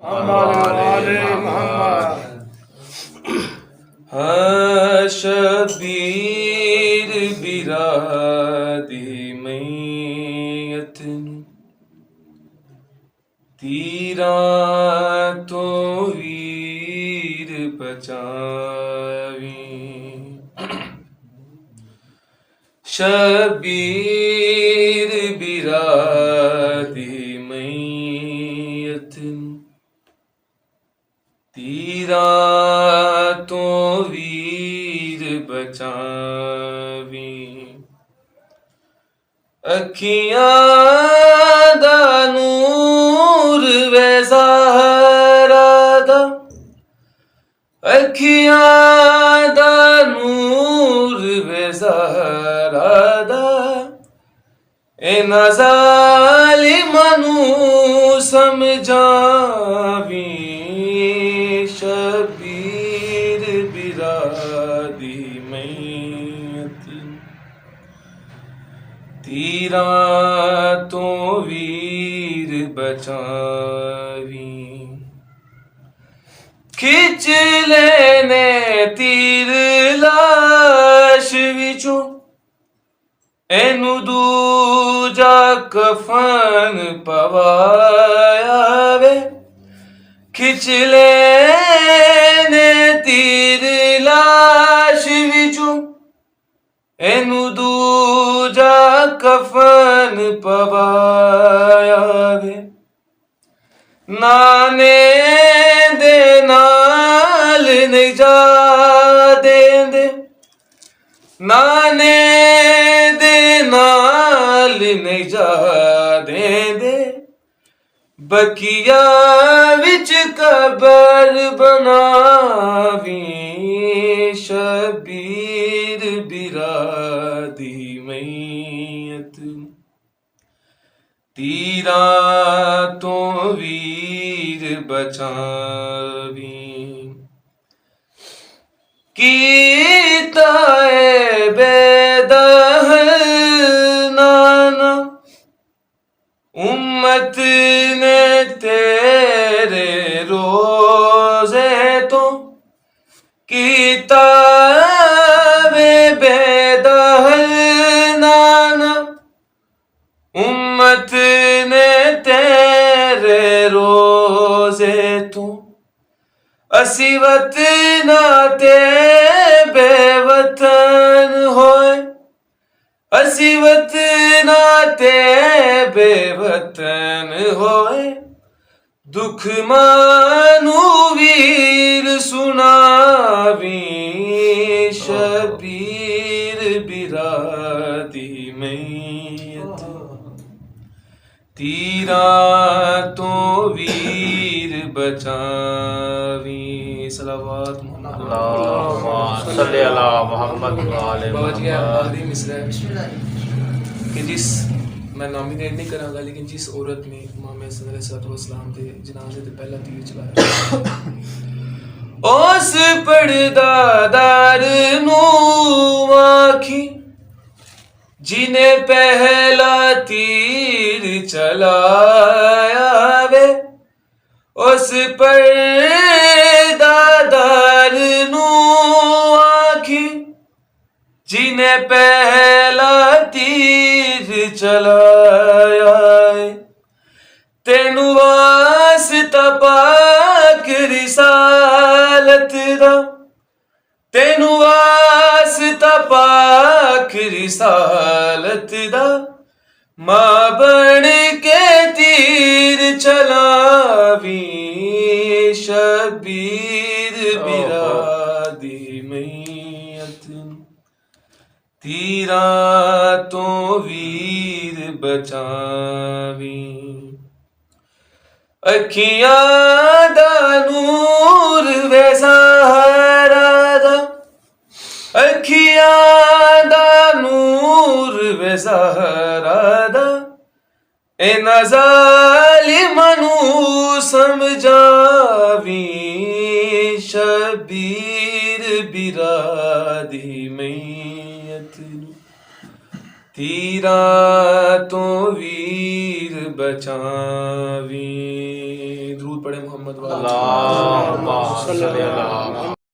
वाले मोहम्मद। हाँ शबीर बिरादी मैयत तीरा तो वीर बचावी शबीर बिरादी मैयत तीरा तो वीर बचावी अखियां दा नूर वे ज़हरा दा अखियां दा नूर वे ज़हरा दा इन्हां ज़ालिमां नूं समझावी शबीर बिरादी मैयत तीरा तो वीर बचावी खिच लेने तीर लाश विचों एनू दूजा कफन पवाया वे खिच लेने तीर लाश विचों एनू दूजा कफन पवाया वे नाने दे नाल नहीं जा देंदे नाने दे नाल नहीं जा देंदे बकिया विच कबर बनावी शबीर बिरादी मैयत तीरा तो वीर बचावी कीता है बेदहल नाना उम्मत ने तेरे रोजे तो कीता वे बेदहल नाना उम्मत ने तेरे रोजे तो असी वतना ते बेवतन होए असी वतना ते बेवतन होए दुख मानू वीर सुनावी शबीर बिरादी मैयत तीरा तो वीर बचावी सलावत कि जिस मैं नॉमिनेट नहीं करांगा लेकिन जिस औरत ने मोहम्मद सल्लल्लाहु के जनाजे ते पहला तीर चलाया उस पर्दादार नू आखी जिन्हें पहला तीर चलाया वे उस पर्दादार नू आखी जिन्हें पहला तीर चलाया तेनू वास्ता पाक रिसालत दा तेनू वास्ता पाक रिसालत दा मां बन के तीर चलावी शबीर बिरादी मैयत तीरा तो वीर बचावी अखियां दा नूर वे ज़हरा दा अखियां दा नूर वे ज़हरा दा इन्हां ज़ालिमां नूं समझावी शबीर बिरादी मैयत ਤੀਰਾਂ ਤੋਂ ਵੀਰ ਬਚਾਵੀਂ। ਦਰੂਦ ਪੜ੍ਹੇ ਮੁਹੰਮਦ ਵਾਲਾ। ਅੱਲਾਹੁम्मा सल्ली अला